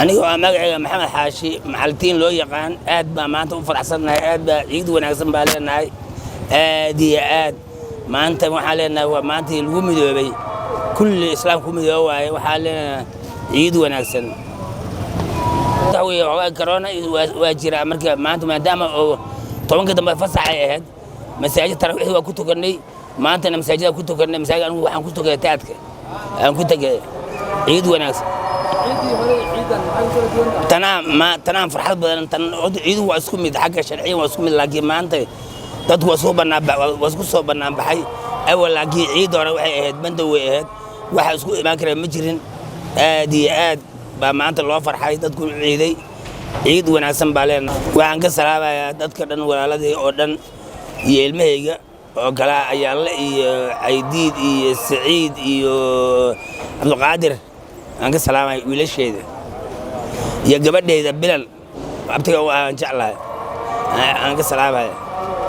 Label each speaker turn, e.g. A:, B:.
A: aniga waa magacayga maxamed xaashi maxaltiin loo yaqaan aad baa maanta u faraxsanahay aad baa ciid wanaagsan baa leenahay aad iyo aad maanta waxaan leenahay waa maantii lagu midoobay kulli islaamku midoobo waaye waxaan leenahay ciid wanaagsan corona waa jira marka maanta maadaama oo tobanka dambe fasax ay ahayd masaajid tarawih waa ku tukanay maantana masaajida ku tukanay masaajid anigu waxaan ku tukaday taadka aan ku tagay ciid wanaagsan tanaan farxad badan tan ciidu waa isku mid xagga sharciyan waa isku mid laakiin maanta dadku waa isku soo bannaan baxay awal laakiin ciid hore waxay ahayd bandow way ahayd waxa isku imaan kara ma jirin aad iyo aad baa maanta loo farxay dadku ciiday ciid wanaagsan baa leenahay waxaan ka salaamayaa dadka dhan walaaladii oo dhan iyo ilmahayga oo kala ayaanle iyo caydiid iyo saciid iyo cabdiqaadir aan ka salaamay wiilasheeda iyo gabadheeda bilal abtiga aan jeclahay aan ka salaamay